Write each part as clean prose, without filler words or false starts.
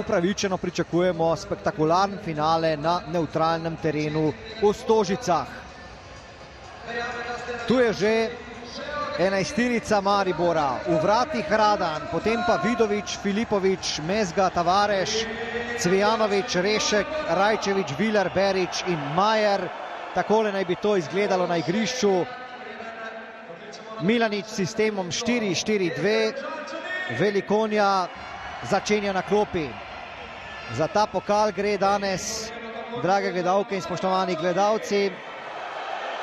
Upravičeno pričakujemo spektakularen finale na nevtralnem terenu v Stožicah. Tu je že enajsterica Maribora, v vratih Radan, potem pa Vidovič, Filipovič, Mezga, Tavares, Cvijanovič, Rešek, Rajčevič, Viler, Berič in Majer. Takole naj bi to izgledalo na igrišču. Milanič s sistemom 4-4-2, Velikonja začenja na klopi. Za ta pokal gre danes, drage gledalke in spoštovani gledalci,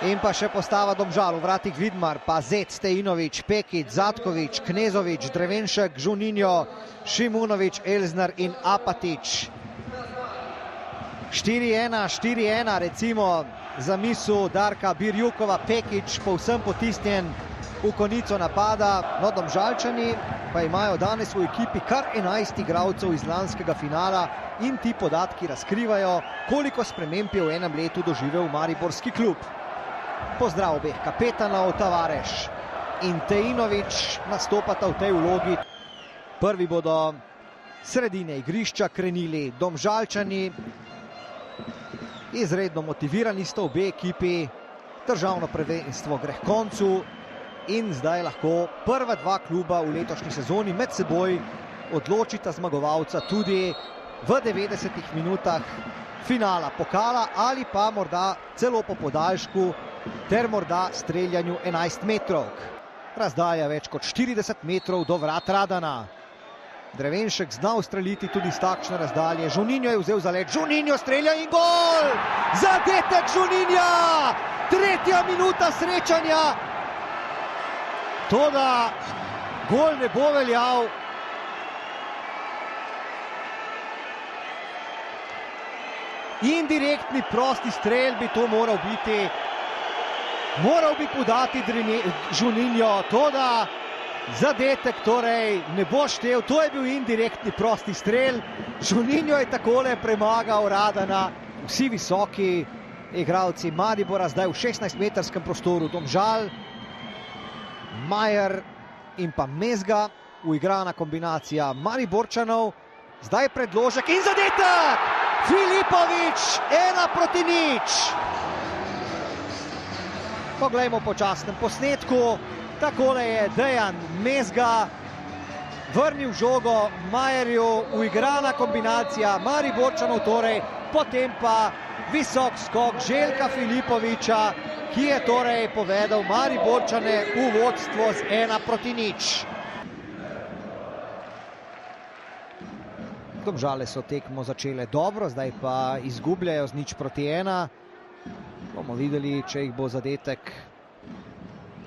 in pa še postava Domžal. V vratih Vidmar, pa Zec, Stejinovič, Pekić, Zatkovič, Knezovič, Drevenšek, Žuninjo, Šimunovič, Elznar in Apatič. 4-1, 4-1 recimo za misel Darka Birjukova. Pekić povsem potisnjen v konico napada. No, Domžalčani pa imajo danes v ekipi kar 11 igralcev iz lanskega finala in ti podatki razkrivajo, koliko sprememb je v enem letu doživel mariborski klub. Pozdrav obeh kapetanov, Tavares in Tejinovič nastopata v tej vlogi. Prvi bodo sredine igrišča krenili Domžalčani. Izredno motivirani sta obe ekipi, državno prvenstvo gre k koncu in zdaj lahko prva dva kluba v letošnji sezoni med seboj odločita zmagovalca tudi v 90 minutah finala pokala ali pa morda celo po podaljšku ter morda streljanju 11 metrovk. Razdalja več kot 40 metrov do vrat Radana. Drevenšek zna ustreliti tudi z takšne razdalje. Žuninjo je vzel zalet, Žuninjo strelja in gol! Zadetek Žuninja! 3. minuta srečanja. Toda gol ne bo veljal. Indirektni prosti strel bi to moral biti. Moral bi podati Žuninjo, toda zadetek torej ne bo štel. To je bil indirektni prosti strel. Žuninjo je takole premagal Radana. Vsi visoki igralci Maribora zdaj v 16-metrskem prostoru. Domžal, Majer in pa Mezga, uigrana kombinacija Mariborčanov. Zdaj predložek in zadetek! Filipovič, 1-0. Poglejmo po častnem posnetku. Takole je Dejan Mezga vrnil žogo Majerju, uigrana kombinacija Mariborčanov torej, potem pa visok skok Željka Filipoviča, ki je torej povedal Mariborčane v vodstvo z 1-0. Domžale so tekmo začele dobro, zdaj pa izgubljajo z 0-1. Bomo videli, če jih bo zadetek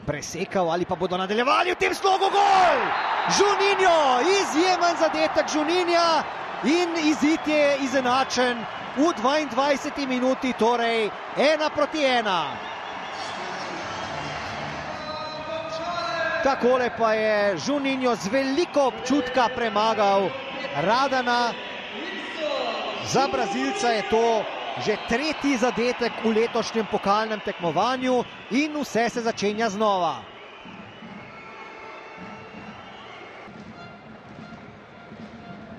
presekal ali pa bodo nadaljevali v tem slogu. Gol! Žuninjo, izjemen zadetek Žuninja in izid je izenačen v 22. minuti, torej 1-1. Takole pa je Žuninjo z veliko občutka premagal Radana. Za Brazilca je to že 3. zadetek v letošnjem pokalnem tekmovanju in vse se začenja znova.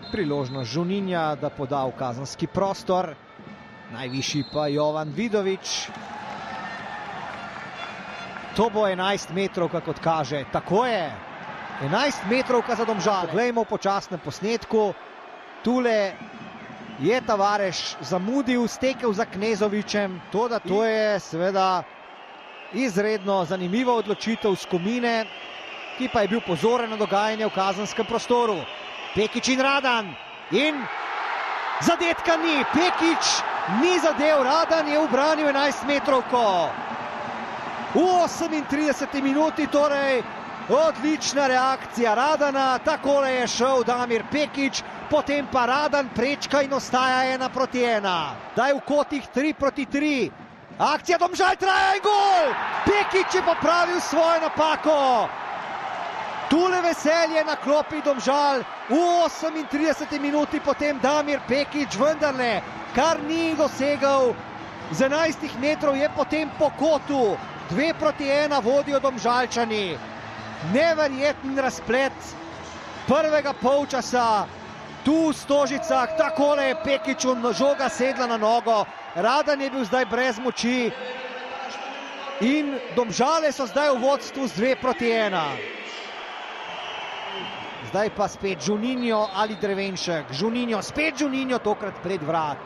Priložnost Žuninja, da poda v kazenski prostor. Najvišji pa Jovan Vidovič. To bo 11 metrovka, kot kaže. Tako je. 11 metrovka za Domžale. Poglejmo po častnem posnetku. Tule je Tavares zamudil, stekel za Knezovičem. Toda to je seveda izredno zanimiva odločitev Skomine, ki pa je bil pozoren na dogajanje v kazenskem prostoru. Pekić in Radan. In zadetka ni. Pekić ni zadev. Radan je ubranil 11 metrovko. V 38. minuti torej odlična reakcija Radana. Takole je šel Damir Pekić, potem pa Radan prečka in ostaja 1-1. Daj v kotih 3-3. Akcija Domžal traja in gol! Pekić je popravil svojo napako. Tule veselje na klopi Domžal v 38. minuti, potem Damir Pekić vendarle, kar ni dosegal. Z 11 metrov je potem po kotu. 2-1 vodijo Domžalčani. Neverjeten razplet prvega polčasa Tu v Stožicah, takole je Pekiću žoga sedla na nogo. Radan je bil zdaj brez moči. In Domžale so zdaj v vodstvu z 2-1. Zdaj pa spet Žuninjo ali Drevenšek. Žuninjo, spet Žuninjo, tokrat pred vrat.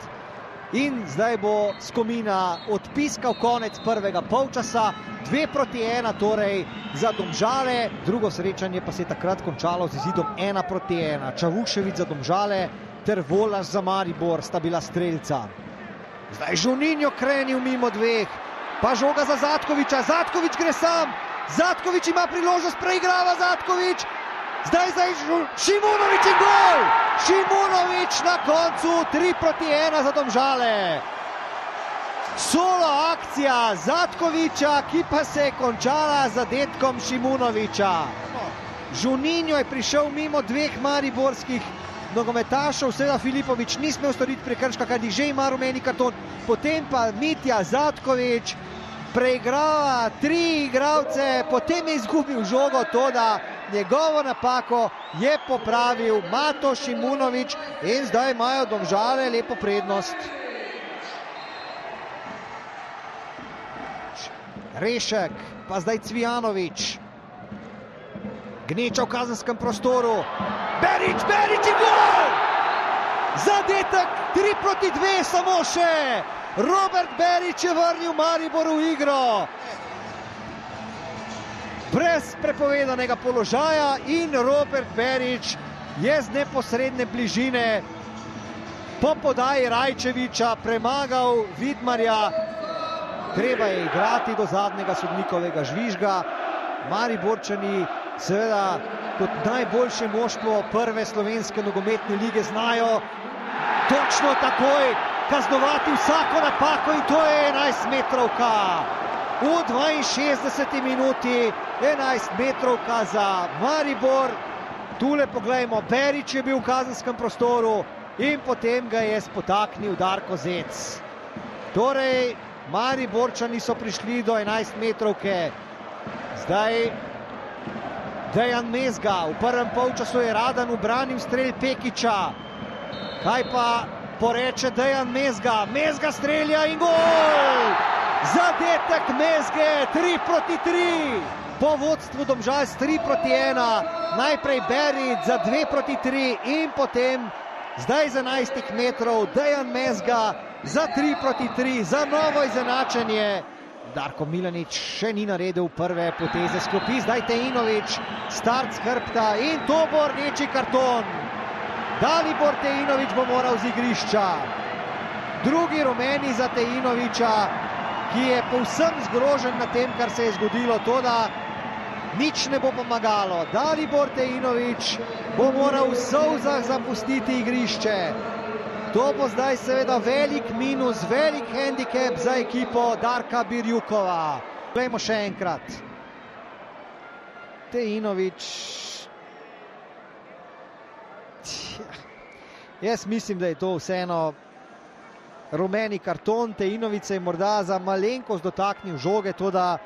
In zdaj bo Skomina odpiskal konec prvega polčasa. 2-1 torej za Domžale. Drugo srečanje pa se je takrat končalo z izidom 1-1. Čavušević za Domžale ter Volaš za Maribor sta bila strelca. Zdaj Žuninjo krenil mimo dveh. Pa žoga za Zatkovića. Zatković gre sam. Zatković ima priložnost, preigrava Zatković. Zdaj Šimunović in gol! Šimunović na koncu 3-1 za Domžale. Solo akcija Zatkovića, ki pa se je končala z zadetkom Šimunovića. Žuninjo je prišel mimo dveh mariborskih nogometašev, seveda Filipović ni smel storiti prekrška, kajti že ima rumeni karton. Potem pa Mitja Zatković preigrava 3 igralce, potem je izgubil žogo, toda njegovo napako je popravil Mato Šimunović in zdaj imajo Domžale lepo prednost. Rešek, pa zdaj Cvijanović. Gneča v kazenskem prostoru. Berić in gol! Zadetek 3-2 samo še. Robert Berić je vrnil Maribor v igro. Brez prepovedanega položaja in Robert Berić je z neposredne bližine po podaji Rajčevića premagal Vidmarja. Treba je igrati do zadnjega sodnikovega žvižga. Mariborčani seveda kot najboljše moštvo prve slovenske nogometne lige znajo točno takoj kaznovati vsako napako in to je 11-metrovka. V 62. minuti 11-metrovka za Maribor. Tule poglejmo, Berić je bil v kazenskem prostoru in potem ga je spotaknil Darko Zec. Torej, Mariborčani so prišli do 11-metrovke. Zdaj Dejan Mezga. V prvem polčasu je Radan ubranil strel Pekića. Kaj pa poreče Dejan Mezga? Mezga strelja in gol! Zadetek Mezge, 3-3. Po vodstvu Domžal s 3-1. Najprej Berić za 2-3 in potem zdaj z 11 metrov Dejan Mezga za 3-3, za novo izenačenje. Darko Milanič še ni naredil prve poteze sklopi, zdaj Teinović, start z hrbta in to bo rdeči karton. Dalibor Teinović bo moral z igrišča. Drugi rumeni za Teinovića, ki je povsem zgrožen na tem, kar se je zgodilo, toda nič ne bo pomagalo. Dalibor Teinović bo moral v solzah zapustiti igrišče. To bo zdaj seveda velik minus, velik handicap za ekipo Darka Birjukova. Poglejmo še enkrat. Teinović. Jaz mislim, da je to vseeno rumeni karton. Teinović se je morda za malenkost dotaknil žoge, toda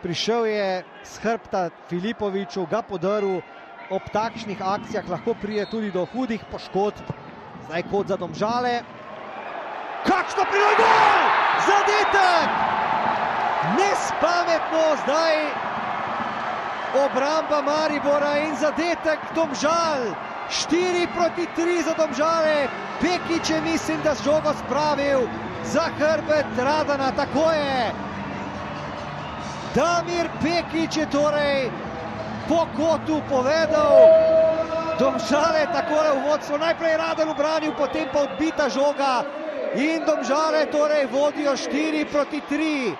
prišel je s hrbta Filipoviću, ga podrl. Ob takšnih akcijah lahko pride tudi do hudih poškodb. Zdaj kot za Domžale. Kakšno priložnost! Gol! Zadetek! Nespametno zdaj obramba Maribora in zadetek Domžal. 4-3 za Domžale. Pekić je, mislim, da z žogo spravil za hrbet Radana. Tako je. Damir Pekić je torej po kotu povedal. Domžale takole v vodstvo. Najprej Radan ubranil, potem pa odbita žoga. In Domžale torej vodijo 4-3.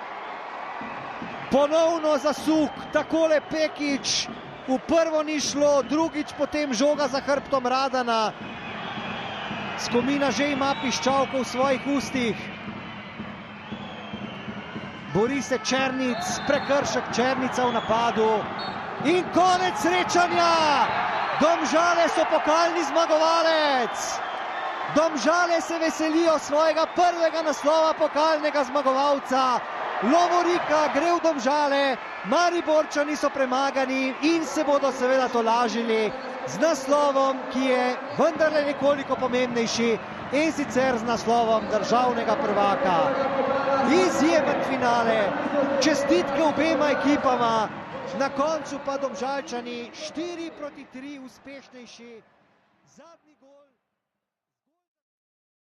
Ponovno zasuk, takole Pekić. V prvo ni šlo, drugič potem žoga za hrbtom Radana. Skomina že ima piščalko v svojih ustih. Bori se Černic, prekršek Černica v napadu. In konec srečanja! Domžale so pokalni zmagovalec. Domžale se veselijo svojega prvega naslova pokalnega zmagovalca. Lovorika gre v Domžale, Mariborčani so premagani in se bodo seveda tolažili z naslovom, ki je vendarle nekoliko pomembnejši, in sicer z naslovom državnega prvaka. Izjemen finale, čestitke obema ekipama, na koncu pa Domžalčani 4-3 uspešnejši. Zadnji gol.